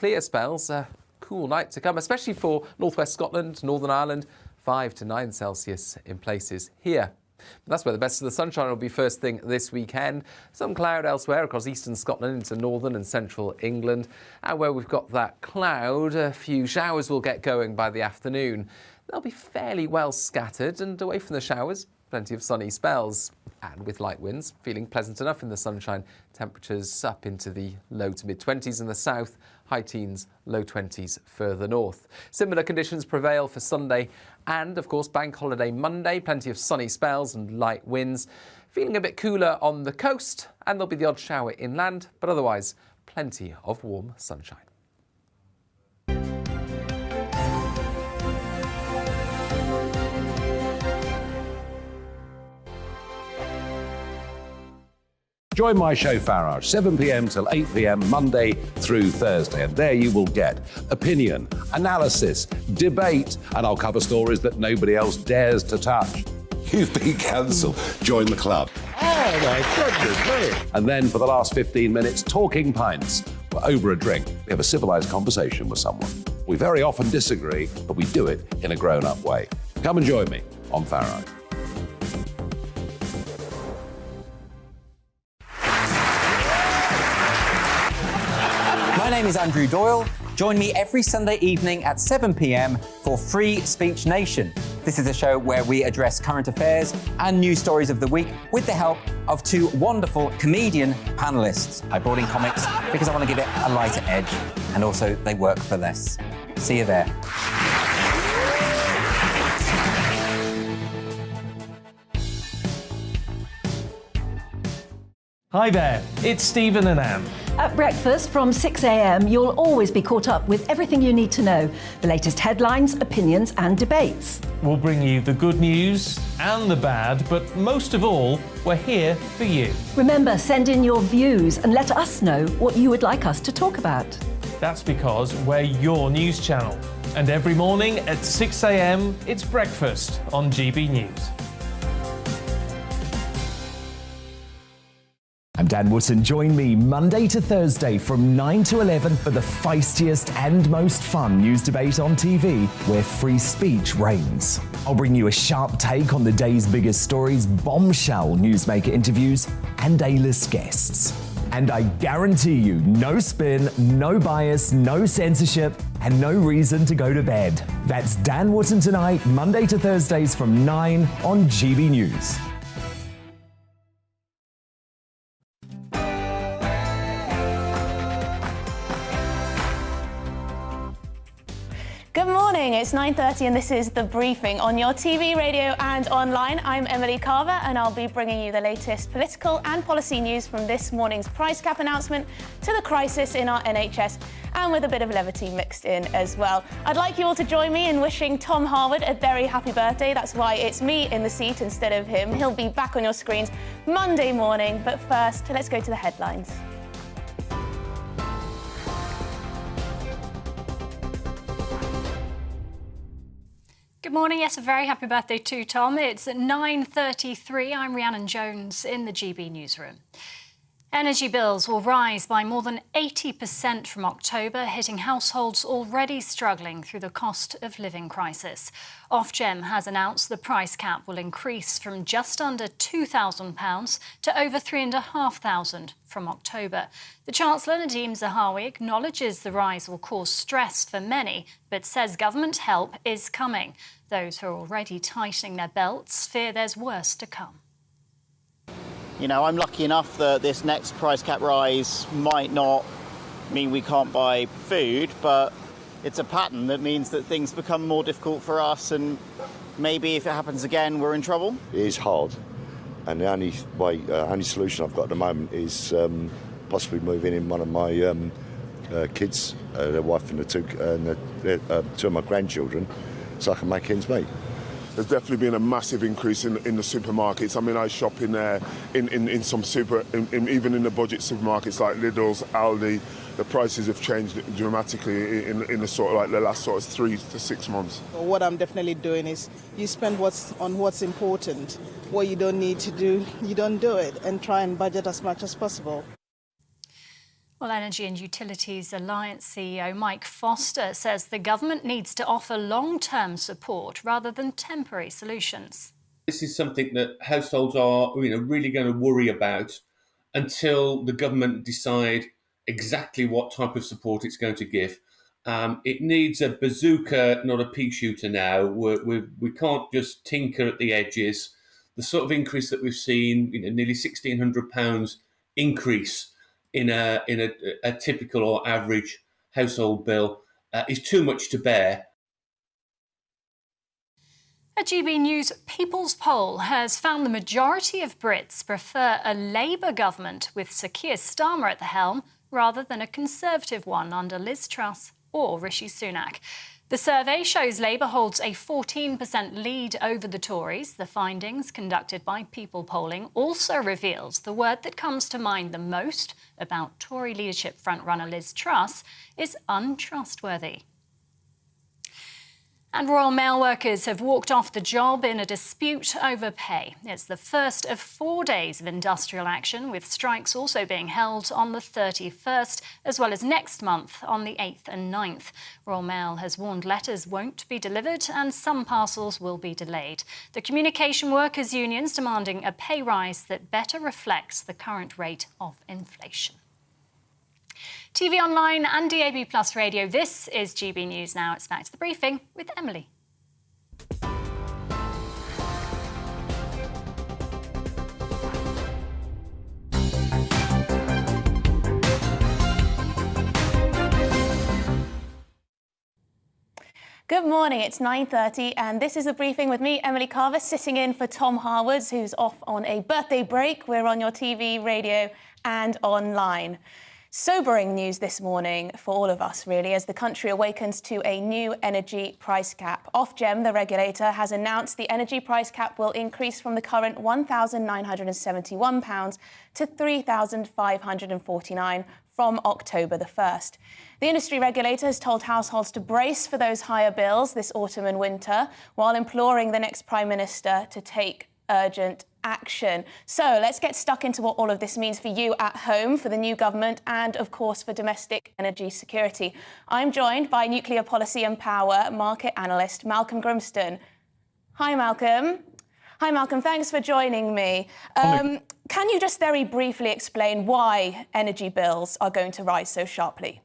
Clear spells, a cool night to come, especially for northwest Scotland, Northern Ireland, 5 to 9 Celsius in places here. But that's where the best of the sunshine will be first thing this weekend. Some cloud elsewhere across eastern Scotland into northern and central England. And where we've got that cloud, a few showers will get going by the afternoon. They'll be fairly well scattered, and away from the showers, plenty of sunny spells. And with light winds, feeling pleasant enough in the sunshine. Temperatures up into the low to mid-20s in the south, high teens, low 20s further north. Similar conditions prevail for Sunday and, of course, Bank Holiday Monday. Plenty of sunny spells and light winds. Feeling a bit cooler on the coast, and there'll be the odd shower inland, but otherwise plenty of warm sunshine. Join my show Farage, 7 p.m. till 8 p.m. Monday through Thursday, and there you will get opinion, analysis, debate, and I'll cover stories that nobody else dares to touch. You've been cancelled. Join the club. Oh my goodness me! And then for the last 15 minutes, talking pints. We're over a drink. We have a civilised conversation with someone. We very often disagree, but we do it in a grown-up way. Come and join me on Farage. My name is Andrew Doyle. Join me every Sunday evening at 7 p.m. for Free Speech Nation. This is a show where we address current affairs and news stories of the week with the help of two wonderful comedian panellists. I brought in comics because I want to give it a lighter edge, and also they work for less. See you there. Hi there, it's Stephen and Anne. At breakfast from 6 a.m, you'll always be caught up with everything you need to know, the latest headlines, opinions and debates. We'll bring you the good news and the bad, but most of all, we're here for you. Remember, send in your views and let us know what you would like us to talk about. That's because we're your news channel. And every morning at 6 a.m, it's breakfast on GB News. I'm Dan Wootton. Join me Monday to Thursday from 9 to 11 for the feistiest and most fun news debate on TV, where free speech reigns. I'll bring you a sharp take on the day's biggest stories, bombshell newsmaker interviews, and A-list guests. And I guarantee you, no spin, no bias, no censorship, and no reason to go to bed. That's Dan Wootton Tonight, Monday to Thursdays from 9 on GB News. Good morning, it's 9:30 and this is The Briefing on your TV, radio and online. I'm Emily Carver and I'll be bringing you the latest political and policy news from this morning's price cap announcement to the crisis in our NHS, and with a bit of levity mixed in as well. I'd like you all to join me in wishing Tom Harwood a very happy birthday. That's why it's me in the seat instead of him. He'll be back on your screens Monday morning, but first, let's go to the headlines. Good morning. Yes, a very happy birthday to Tom. It's at 9:33. I'm Rhiannon Jones in the GB newsroom. Energy bills will rise by more than 80% from October, hitting households already struggling through the cost of living crisis. Ofgem has announced the price cap will increase from just under £2,000 to over £3,500 from October. The Chancellor, Nadhim Zahawi, acknowledges the rise will cause stress for many, but says government help is coming. Those who are already tightening their belts fear there's worse to come. You know, I'm lucky enough that this next price cap rise might not mean we can't buy food, but it's a pattern that means that things become more difficult for us, and maybe if it happens again, we're in trouble. It is hard, and the only solution I've got at the moment is possibly moving in one of my kids, their wife and the two of my grandchildren, so I can make ends meet. There's definitely been a massive increase in the supermarkets. I mean, I shop in there, in some even in the budget supermarkets like Lidl's, Aldi. The prices have changed dramatically in the sort of like the last sort of 3 to 6 months. What I'm definitely doing is you spend on what's important. What you don't need to do, you don't do it, and try and budget as much as possible. Well, Energy and Utilities Alliance CEO Mike Foster says the government needs to offer long-term support rather than temporary solutions. This is something that households are really going to worry about until the government decide exactly what type of support it's going to give. It needs a bazooka, not a pea shooter now. We can't just tinker at the edges. The sort of increase that we've seen, nearly £1,600 increase in a typical or average household bill is too much to bear. A GB News People's poll has found the majority of Brits prefer a Labour government with Sir Keir Starmer at the helm rather than a Conservative one under Liz Truss or Rishi Sunak. The survey shows Labour holds a 14% lead over the Tories. The findings, conducted by People Polling, also reveals the word that comes to mind the most about Tory leadership frontrunner Liz Truss is untrustworthy. And Royal Mail workers have walked off the job in a dispute over pay. It's the first of 4 days of industrial action, with strikes also being held on the 31st, as well as next month on the 8th and 9th. Royal Mail has warned letters won't be delivered and some parcels will be delayed. The Communication Workers Union's demanding a pay rise that better reflects the current rate of inflation. TV online and DAB Plus radio, this is GB News Now. It's back to the briefing with Emily. Good morning, it's 9:30 and this is the briefing with me, Emily Carver, sitting in for Tom Harwood, who's off on a birthday break. We're on your TV, radio and online. Sobering news this morning for all of us, really, as the country awakens to a new energy price cap. Ofgem, the regulator, has announced the energy price cap will increase from the current £1,971 to £3,549 from October the 1st. The industry regulator has told households to brace for those higher bills this autumn and winter, while imploring the next Prime Minister to take urgent action. So let's get stuck into what all of this means for you at home, for the new government, and of course for domestic energy security. I'm joined by nuclear policy and power market analyst Malcolm Grimston. Hi, Malcolm. Hi, Malcolm. Thanks for joining me. Can you just very briefly explain why energy bills are going to rise so sharply?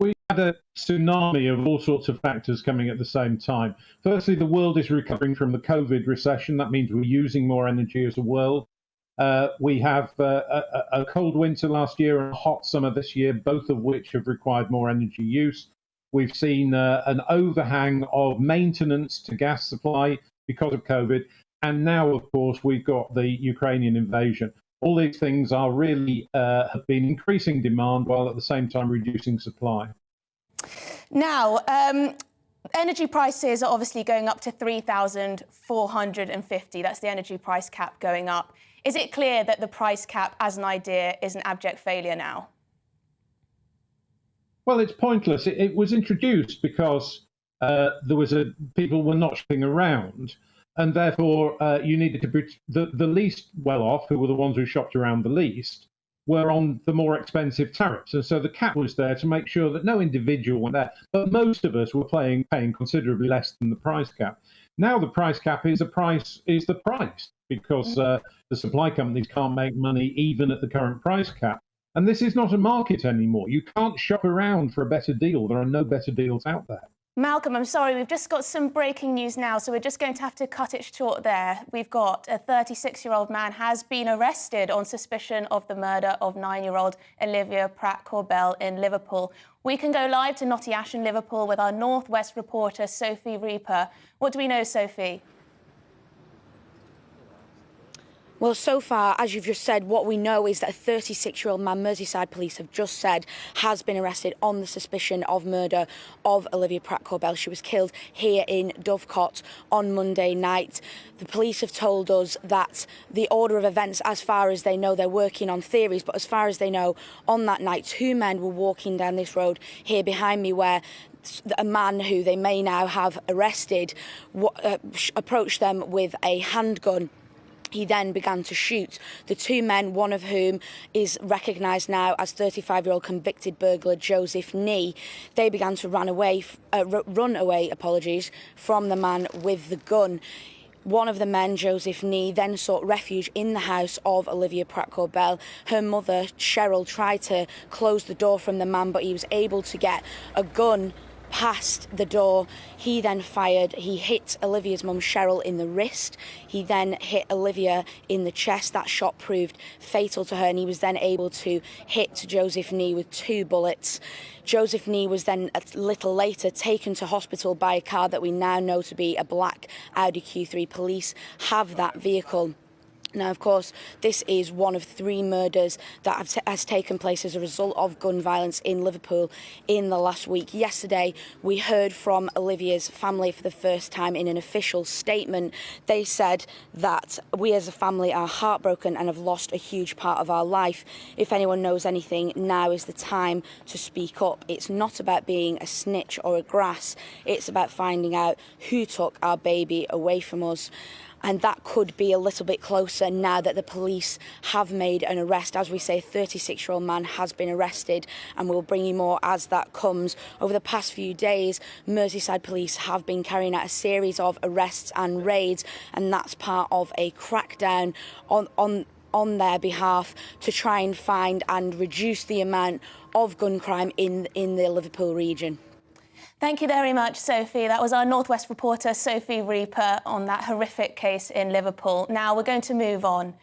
We had a tsunami of all sorts of factors coming at the same time. Firstly, the world is recovering from the COVID recession. That means we're using more energy as a world. We have a cold winter last year and a hot summer this year, both of which have required more energy use. We've seen an overhang of maintenance to gas supply because of COVID. And now, of course, we've got the Ukrainian invasion. All these things are really have been increasing demand while at the same time reducing supply. Now, energy prices are obviously going up to $3,450. That's the energy price cap going up. Is it clear that the price cap as an idea is an abject failure now? Well, it's pointless. It was introduced because people were not shopping around. And therefore, you needed to be the least well-off, who were the ones who shopped around the least, were on the more expensive tariffs. And so the cap was there to make sure that no individual went there. But most of us were paying considerably less than the price cap. Now the price cap is the price, because the supply companies can't make money even at the current price cap. And this is not a market anymore. You can't shop around for a better deal. There are no better deals out there. Malcolm, I'm sorry, we've just got some breaking news now, so we're just going to have to cut it short there. We've got a 36-year-old man has been arrested on suspicion of the murder of 9-year-old Olivia Pratt-Corbell in Liverpool. We can go live to Notty Ash in Liverpool with our Northwest reporter, Sophie Reaper. What do we know, Sophie? Well, so far, as you've just said, what we know is that a 36-year-old man, Merseyside police have just said, has been arrested on the suspicion of murder of Olivia Pratt-Corbell. She was killed here in Dovecot on Monday night. The police have told us that the order of events, as far as they know, they're working on theories, but as far as they know, on that night, 2 men were walking down this road here behind me where a man who they may now have arrested approached them with a handgun. He then began to shoot. The two men, one of whom is recognised now as 35-year-old convicted burglar Joseph Nee, they began to run away from the man with the gun. One of the men, Joseph Nee, then sought refuge in the house of Olivia Pratt-Corbell. Her mother, Cheryl, tried to close the door from the man, but he was able to get a gun past the door. He then fired. He hit Olivia's mum, Cheryl, in the wrist. He then hit Olivia in the chest. That shot proved fatal to her, and he was then able to hit Joseph Nee with 2 bullets. Joseph Nee was then a little later taken to hospital by a car that we now know to be a black Audi Q3. Police have that vehicle. Now, of course, this is one of 3 murders that has taken place as a result of gun violence in Liverpool in the last week. Yesterday, we heard from Olivia's family for the first time in an official statement. They said that we as a family are heartbroken and have lost a huge part of our life. If anyone knows anything, now is the time to speak up. It's not about being a snitch or a grass. It's about finding out who took our baby away from us. And that could be a little bit closer now that the police have made an arrest. As we say, a 36-year-old man has been arrested, and we'll bring you more as that comes. Over the past few days, Merseyside police have been carrying out a series of arrests and raids, and that's part of a crackdown on their behalf to try and find and reduce the amount of gun crime in the Liverpool region. Thank you very much, Sophie. That was our Northwest reporter, Sophie Reaper, on that horrific case in Liverpool. Now we're going to move on.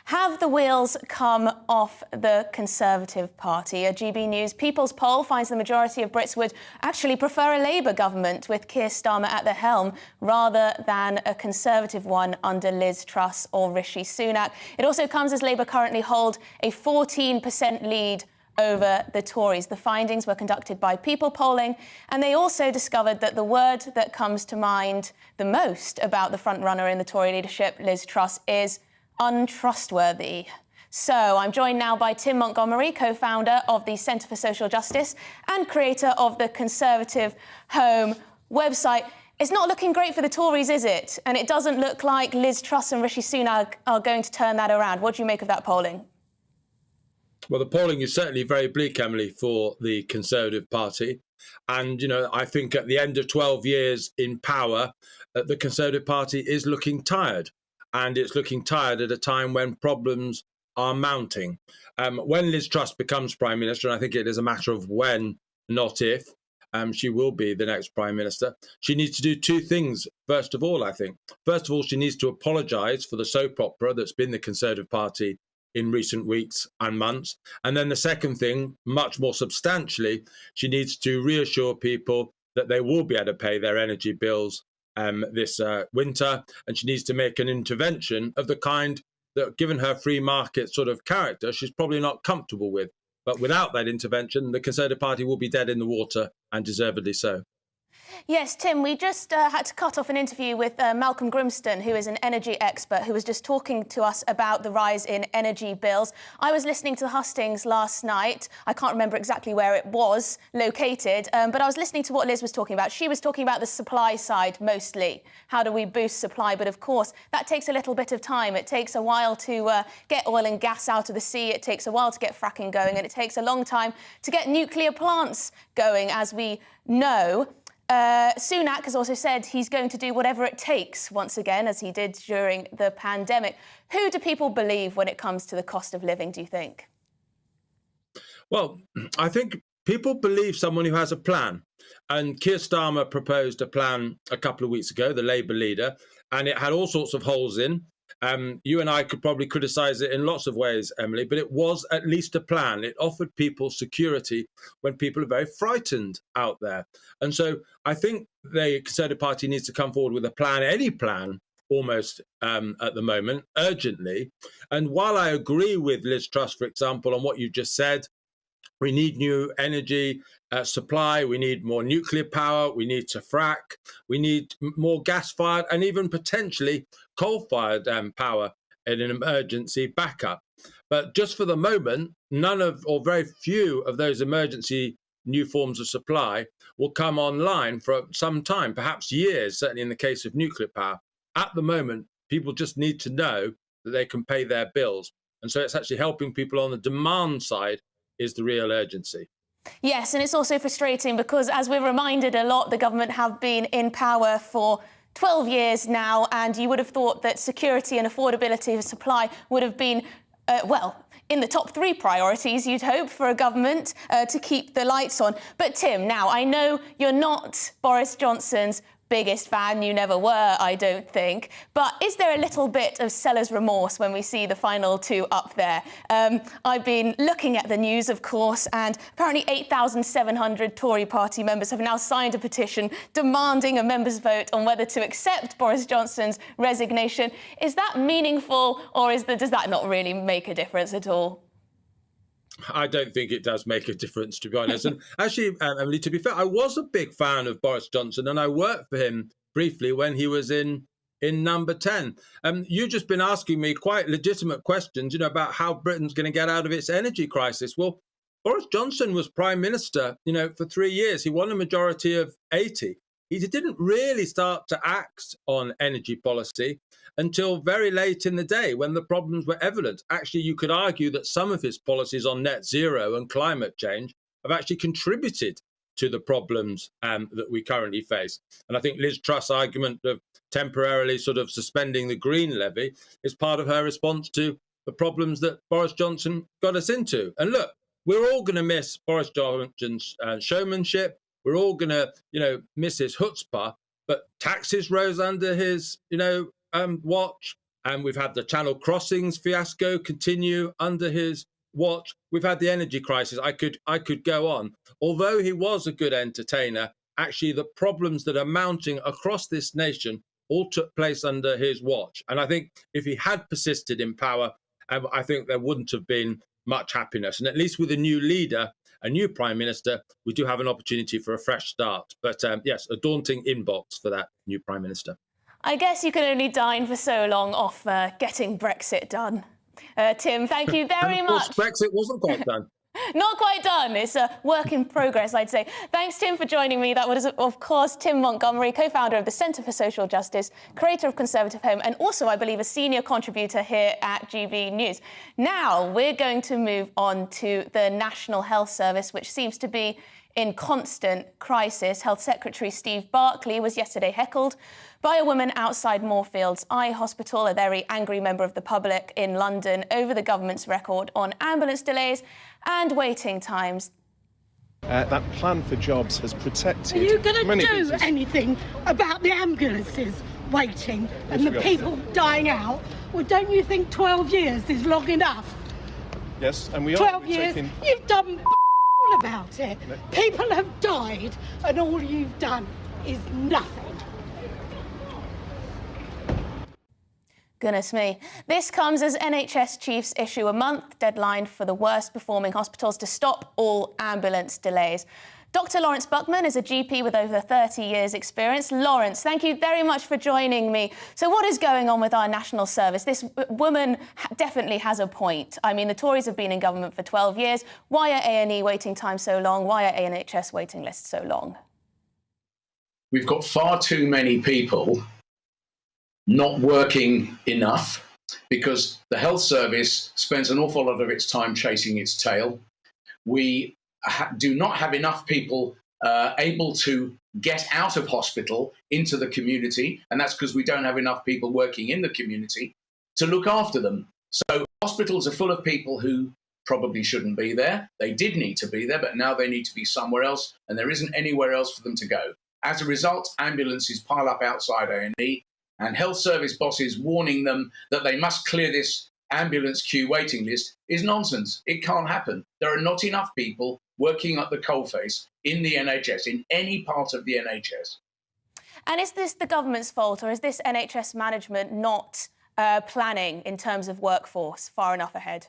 Have the wheels come off the Conservative Party? A GB News People's poll finds the majority of Brits would actually prefer a Labour government with Keir Starmer at the helm rather than a Conservative one under Liz Truss or Rishi Sunak. It also comes as Labour currently hold a 14% lead over the Tories. The findings were conducted by People Polling, and they also discovered that the word that comes to mind the most about the frontrunner in the Tory leadership, Liz Truss, is untrustworthy. So I'm joined now by Tim Montgomery, co-founder of the Centre for Social Justice and creator of the Conservative Home website. It's not looking great for the Tories, is it? And it doesn't look like Liz Truss and Rishi Sunak are going to turn that around. What do you make of that polling? Well, the polling is certainly very bleak, Emily, for the Conservative Party. And, I think at the end of 12 years in power, the Conservative Party is looking tired. And it's looking tired at a time when problems are mounting. When Liz Truss becomes Prime Minister, and I think it is a matter of when, not if, she will be the next Prime Minister, she needs to do 2 things, first of all, I think. First of all, she needs to apologise for the soap opera that's been the Conservative Party in recent weeks and months. And then the second thing, much more substantially, she needs to reassure people that they will be able to pay their energy bills this winter. And she needs to make an intervention of the kind that, given her free market sort of character, she's probably not comfortable with. But without that intervention, the Conservative Party will be dead in the water, and deservedly so. Yes, Tim, we just had to cut off an interview with Malcolm Grimston, who is an energy expert, who was just talking to us about the rise in energy bills. I was listening to the hustings last night. I can't remember exactly where it was located, but I was listening to what Liz was talking about. She was talking about the supply side mostly. How do we boost supply? But of course, that takes a little bit of time. It takes a while to get oil and gas out of the sea. It takes a while to get fracking going, and it takes a long time to get nuclear plants going, as we know. Sunak has also said he's going to do whatever it takes, once again, as he did during the pandemic. Who do people believe when it comes to the cost of living, do you think? Well, I think people believe someone who has a plan. And Keir Starmer proposed a plan a couple of weeks ago, the Labour leader, and it had all sorts of holes in. You and I could probably criticise it in lots of ways, Emily, but it was at least a plan. It offered people security when people are very frightened out there. And so I think the Conservative Party needs to come forward with a plan, any plan, almost at the moment, urgently. And while I agree with Liz Truss, for example, on what you just said, we need new energy supply, we need more nuclear power, we need to frack, we need more gas-fired and even potentially coal-fired power in an emergency backup. But just for the moment, none of, or very few of those emergency new forms of supply will come online for some time, perhaps years, certainly in the case of nuclear power. At the moment, people just need to know that they can pay their bills. And so it's actually helping people on the demand side is the real urgency. Yes, and it's also frustrating because, as we're reminded a lot, the government have been in power for 12 years now, and you would have thought that security and affordability of supply would have been, in the top 3 priorities, you'd hope, for a government to keep the lights on. But Tim, now, I know you're not Boris Johnson's biggest fan, you never were, I don't think, but is there a little bit of seller's remorse when we see the final 2 up there? I've been looking at the news, of course, and apparently 8,700 Tory party members have now signed a petition demanding a members' vote on whether to accept Boris Johnson's resignation. Is that meaningful, or does that not really make a difference at all? I don't think it does make a difference, to be honest. And actually, Emily, to be fair, I was a big fan of Boris Johnson, and I worked for him briefly when he was in Number 10. You've just been asking me quite legitimate questions, about how Britain's going to get out of its energy crisis. Well, Boris Johnson was Prime Minister, for 3 years. He won a majority of 80. He didn't really start to act on energy policy until very late in the day when the problems were evident. Actually, you could argue that some of his policies on net zero and climate change have actually contributed to the problems that we currently face. And I think Liz Truss' argument of temporarily sort of suspending the green levy is part of her response to the problems that Boris Johnson got us into. And look, we're all going to miss Boris Johnson's showmanship. We're all going to, miss his chutzpah. But taxes rose under his, watch. And we've had the Channel Crossings fiasco continue under his watch. We've had the energy crisis. I could go on. Although he was a good entertainer, actually the problems that are mounting across this nation all took place under his watch. And I think if he had persisted in power, I think there wouldn't have been much happiness. And at least with a new leader, a new prime minister, we do have an opportunity for a fresh start. But yes, a daunting inbox for that new prime minister. I guess you can only dine for so long off getting Brexit done. Tim, thank you very much. Of course, Brexit wasn't quite done. Not quite done. It's a work in progress, I'd say. Thanks, Tim, for joining me. That was, of course, Tim Montgomery, co-founder of the Centre for Social Justice, creator of Conservative Home, and also, I believe, a senior contributor here at GB News. Now, we're going to move on to the National Health Service, which seems to be in constant crisis. Health Secretary Steve Barclay was yesterday heckled by a woman outside Moorfields Eye Hospital, a very angry member of the public in London, over the government's record on ambulance delays and waiting times. That plan for jobs has protected. Are you going to do businesses. anything about the ambulances waiting and the people dying out? Well, don't you think 12 years is long enough? Yes, and we 12 are years, taking... you've done all about it. People have died and all you've done is nothing. Goodness me. This comes as NHS chiefs issue a month deadline for the worst performing hospitals to stop all ambulance delays. Dr. Lawrence Buckman is a GP with over 30 years' experience. Lawrence, thank you very much for joining me. So what is going on with our national service? This woman definitely has a point. I mean, the Tories have been in government for 12 years. Why are A&E waiting time so long? Why are NHS waiting lists so long? We've got far too many people not working enough because the health service spends an awful lot of its time chasing its tail. We do not have enough people able to get out of hospital into the community, and that's because we don't have enough people working in the community to look after them. So hospitals are full of people who probably shouldn't be there. They did need to be there, but now they need to be somewhere else, and there isn't anywhere else for them to go. As a result, ambulances pile up outside A&E, and health service bosses warning them that they must clear this ambulance queue waiting list is nonsense. It can't happen. There are not enough people working at the coalface in the NHS, in any part of the NHS. And is this the government's fault, or is this NHS management not planning in terms of workforce far enough ahead?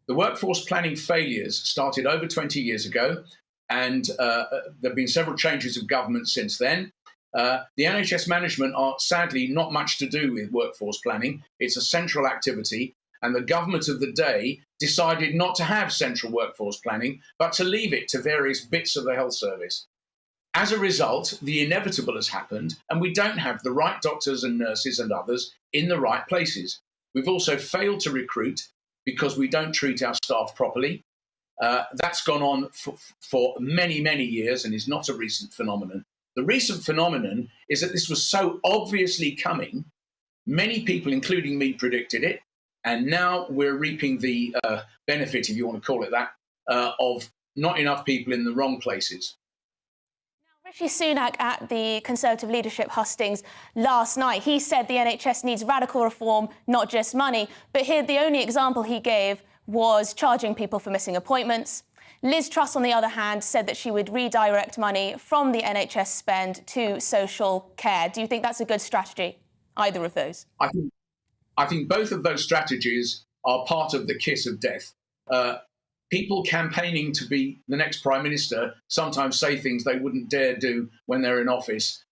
The workforce planning failures started over 20 years ago, and there have been several changes of government since then. The NHS management are sadly not much to do with workforce planning. It's a central activity, and the government of the day decided not to have central workforce planning, but to leave it to various bits of the health service. As a result, the inevitable has happened, and we don't have the right doctors and nurses and others in the right places. We've also failed to recruit because we don't treat our staff properly. That's gone on for many, many years and is not a recent phenomenon. The recent phenomenon is that this was so obviously coming. Many people, including me, predicted it. And now we're reaping the benefit, if you want to call it that, of not enough people in the wrong places. Rishi Sunak at the Conservative leadership hustings last night, he said the NHS needs radical reform, not just money. But here, the only example he gave was charging people for missing appointments. Liz Truss, on the other hand, said that she would redirect money from the NHS spend to social care. Do you think that's a good strategy, either of those? I think both of those strategies are part of the kiss of death. People campaigning to be the next Prime Minister sometimes say things they wouldn't dare do when they're in office.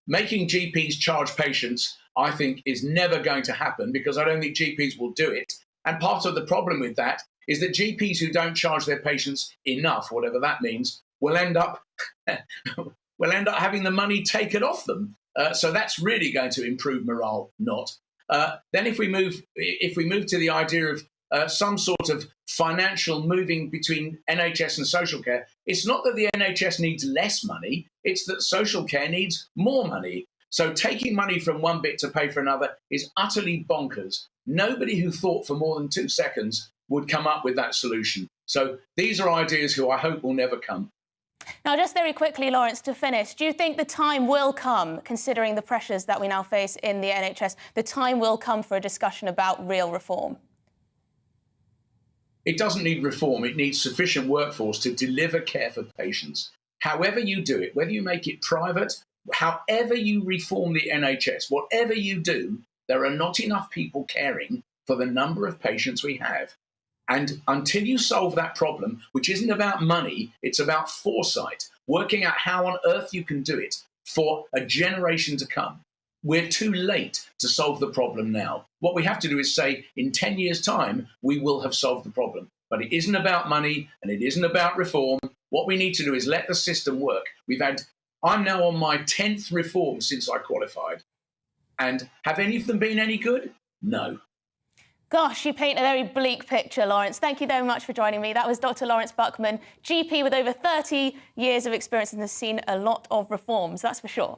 Making GPs charge patients, I think, is never going to happen because I don't think GPs will do it. And part of the problem with that is that GPs who don't charge their patients enough, whatever that means, will end up having the money taken off them. So that's really going to improve morale, not. Then if we move to the idea of some sort of financial moving between NHS and social care, it's not that the NHS needs less money, it's that social care needs more money. So taking money from one bit to pay for another is utterly bonkers. Nobody who thought for more than 2 seconds would come up with that solution. So these are ideas who I hope will never come. Now, just very quickly, Lawrence, to finish, do you think the time will come, considering the pressures that we now face in the NHS, the time will come for a discussion about real reform? It doesn't need reform. It needs sufficient workforce to deliver care for patients. However you do it, whether you make it private, however you reform the NHS, whatever you do, there are not enough people caring for the number of patients we have. And until you solve that problem, which isn't about money, it's about foresight, working out how on earth you can do it for a generation to come. We're too late to solve the problem now. What we have to do is say, in 10 years' time, we will have solved the problem. But it isn't about money and it isn't about reform. What we need to do is let the system work. I'm now on my 10th reform since I qualified. And have any of them been any good? No. Gosh, you paint a very bleak picture, Lawrence. Thank you very much for joining me. That was Dr. Lawrence Buckman, GP with over 30 years of experience and has seen a lot of reforms, that's for sure.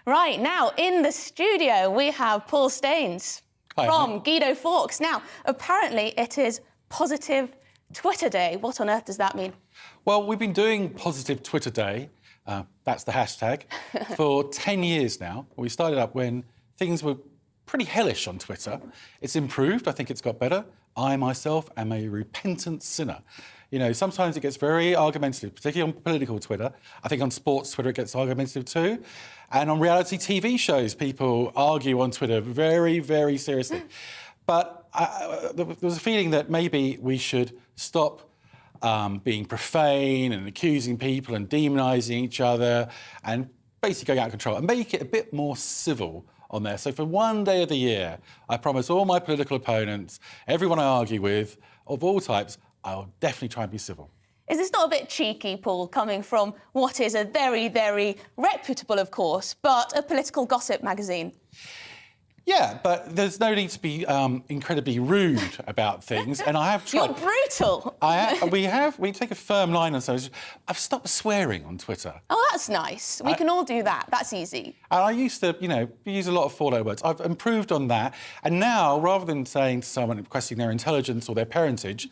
Right, now, in the studio, we have Paul Staines from Guido Fawkes. Now, apparently it is Positive Twitter Day. What on earth does that mean? Well, we've been doing Positive Twitter Day, that's the hashtag, for 10 years now. We started up when things were pretty hellish on Twitter. It's improved. I think it's got better. I, myself, am a repentant sinner. You know, sometimes it gets very argumentative, particularly on political Twitter. I think on sports Twitter it gets argumentative too. And on reality TV shows, people argue on Twitter very, very seriously. But there was a feeling that maybe we should stop being profane and accusing people and demonising each other and basically going out of control and make it a bit more civil on there. So for one day of the year, I promise all my political opponents, everyone I argue with, of all types, I'll definitely try and be civil. Is this not a bit cheeky, Paul, coming from what is a very, very reputable, of course, but a political gossip magazine? Yeah, but there's no need to be incredibly rude about things, and I have tried. You're brutal. We take a firm line on something. I've stopped swearing on Twitter. Oh, that's nice. We can all do that. That's easy. And I used to, use a lot of four-letter words. I've improved on that, and now, rather than saying to someone questioning their intelligence or their parentage,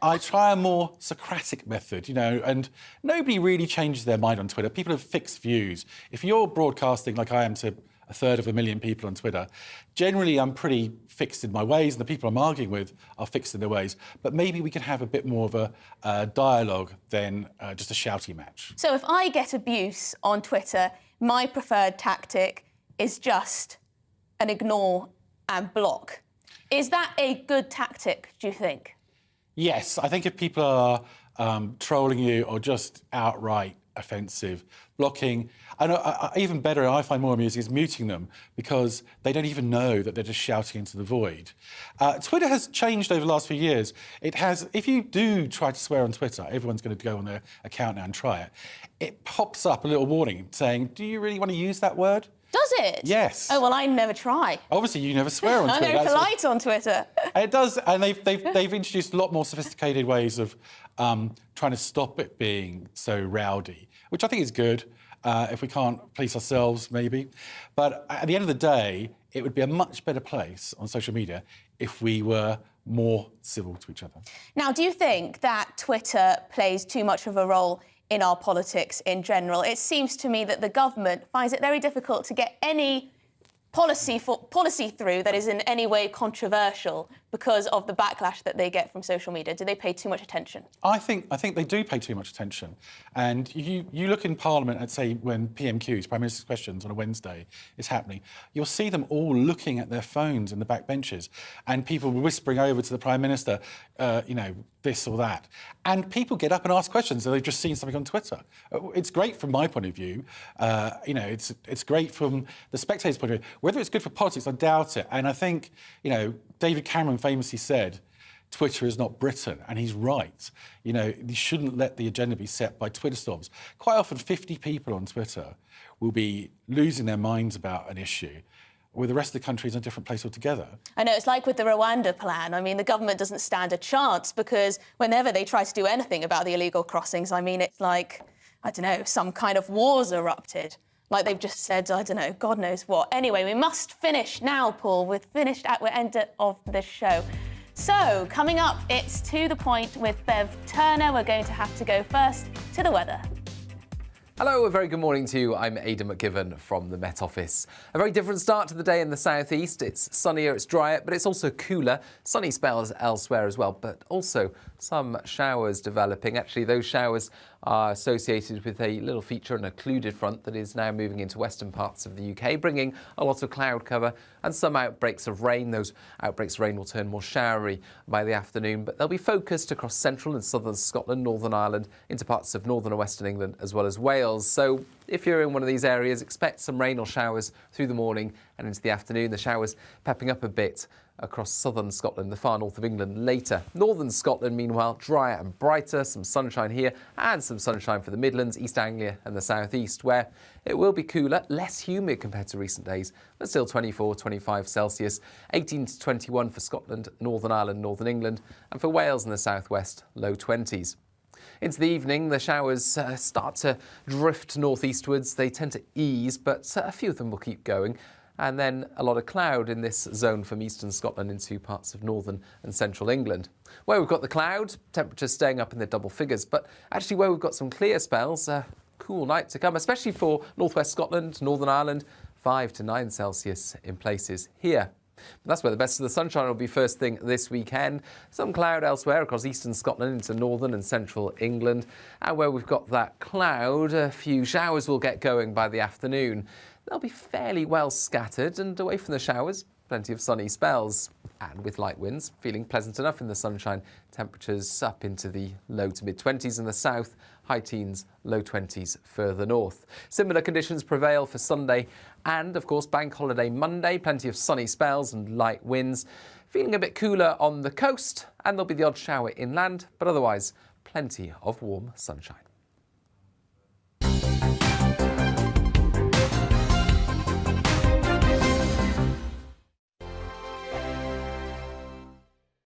I try a more Socratic method, and nobody really changes their mind on Twitter. People have fixed views. If you're broadcasting like I am to a third of a million people on Twitter, generally I'm pretty fixed in my ways and the people I'm arguing with are fixed in their ways. But maybe we can have a bit more of a dialogue than just a shouty match. So if I get abuse on Twitter, my preferred tactic is just an ignore and block. Is that a good tactic, do you think? Yes, I think if people are trolling you or just outright offensive, blocking, and even better, I find more amusing, is muting them because they don't even know that they're just shouting into the void. Twitter has changed over the last few years. It has, if you do try to swear on Twitter, everyone's going to go on their account now and try it. It pops up a little warning saying, do you really want to use that word? Does it? Yes. Oh, well, I never try. Obviously, you never swear on I'm Twitter. very That's polite on Twitter. It does, and they've introduced a lot more sophisticated ways of trying to stop it being so rowdy, which I think is good. If we can't police ourselves, maybe. But at the end of the day, it would be a much better place on social media if we were more civil to each other. Now, do you think that Twitter plays too much of a role in our politics in general? It seems to me that the government finds it very difficult to get any policy through that is in any way controversial because of the backlash that they get from social media. Do they pay too much attention? I think they do pay too much attention. And you look in Parliament at, say, when PMQs, Prime Minister's Questions, on a Wednesday is happening, you'll see them all looking at their phones in the back benches and people whispering over to the Prime Minister, this or that. And people get up and ask questions so they've just seen something on Twitter. It's great from my point of view. It's great from the spectator's point of view. Whether it's good for politics, I doubt it. And I think, David Cameron famously said, Twitter is not Britain, and he's right. You shouldn't let the agenda be set by Twitter storms. Quite often, 50 people on Twitter will be losing their minds about an issue, where the rest of the country is in a different place altogether. I know, it's like with the Rwanda plan. I mean, the government doesn't stand a chance because whenever they try to do anything about the illegal crossings, I mean, it's like, I don't know, some kind of war's erupted. Like they've just said, I don't know, God knows what. Anyway, we must finish now, Paul. We're end of this show. So, coming up, it's To The Point with Bev Turner. We're going to have to go first to the weather. Hello, a very good morning to you. I'm Aidan McGivern from the Met Office. A very different start to the day in the southeast. It's sunnier, it's drier, but it's also cooler. Sunny spells elsewhere as well, but also some showers developing. Actually, those showers are associated with a little feature, an occluded front that is now moving into western parts of the UK, bringing a lot of cloud cover and some outbreaks of rain. Those outbreaks of rain will turn more showery by the afternoon, but they'll be focused across central and southern Scotland, Northern Ireland, into parts of northern and western England, as well as Wales. So if you're in one of these areas, expect some rain or showers through the morning and into the afternoon. The showers pepping up a bit across southern Scotland, the far north of England later. Northern Scotland, meanwhile, drier and brighter, some sunshine here and some sunshine for the Midlands, East Anglia and the southeast, where it will be cooler, less humid compared to recent days, but still 24, 25 Celsius, 18 to 21 for Scotland, Northern Ireland, Northern England, and for Wales and the southwest, low 20s. Into the evening, the showers start to drift northeastwards. They tend to ease, but a few of them will keep going. And then a lot of cloud in this zone from eastern Scotland into parts of northern and central England. Where we've got the cloud, temperatures staying up in the double figures, but actually where we've got some clear spells, cool night to come, especially for northwest Scotland, Northern Ireland, 5 to 9 Celsius in places here. But that's where the best of the sunshine will be first thing this weekend. Some cloud elsewhere across eastern Scotland into northern and central England. And where we've got that cloud, a few showers will get going by the afternoon. They'll be fairly well scattered, and away from the showers, plenty of sunny spells. And with light winds, feeling pleasant enough in the sunshine. Temperatures up into the low to mid-20s in the south, high teens, low 20s further north. Similar conditions prevail for Sunday and, of course, Bank Holiday Monday. Plenty of sunny spells and light winds. Feeling a bit cooler on the coast, and there'll be the odd shower inland, but otherwise plenty of warm sunshine.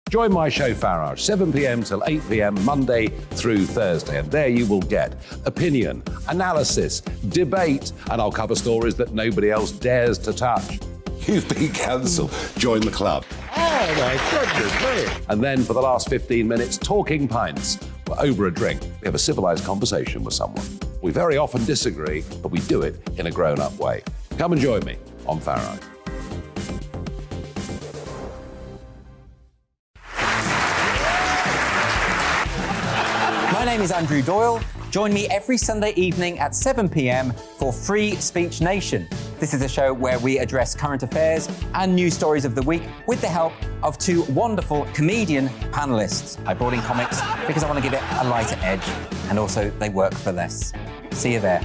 Join my show Farage, 7 p.m. till 8 p.m. Monday through Thursday. And there you will get opinion, analysis, debate, and I'll cover stories that nobody else dares to touch. You've been cancelled. Join the club. Oh my goodness me. And then for the last 15 minutes, talking pints. We're over a drink. We have a civilised conversation with someone. We very often disagree, but we do it in a grown-up way. Come and join me on Farage. My name is Andrew Doyle. Join me every Sunday evening at 7 p.m. for Free Speech Nation. This is a show where we address current affairs and news stories of the week with the help of two wonderful comedian panellists. I brought in comics because I want to give it a lighter edge, and also they work for less. See you there.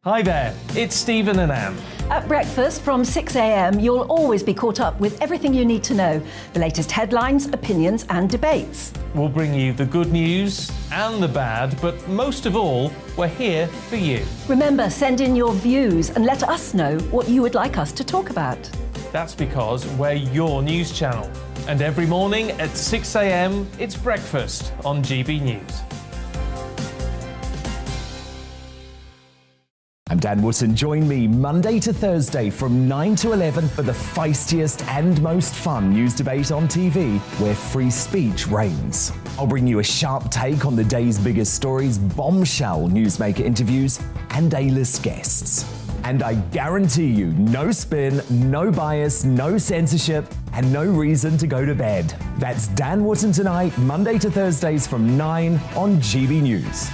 Hi there, it's Stephen and Anne. At breakfast from 6 a.m, you'll always be caught up with everything you need to know, the latest headlines, opinions and debates. We'll bring you the good news and the bad, but most of all, we're here for you. Remember, send in your views and let us know what you would like us to talk about. That's because we're your news channel. And every morning at 6 a.m, it's breakfast on GB News. I'm Dan Wootton. Join me Monday to Thursday from 9 to 11 for the feistiest and most fun news debate on TV, where free speech reigns. I'll bring you a sharp take on the day's biggest stories, bombshell newsmaker interviews, and A-list guests. And I guarantee you, no spin, no bias, no censorship, and no reason to go to bed. That's Dan Wootton Tonight, Monday to Thursdays from 9 on GB News.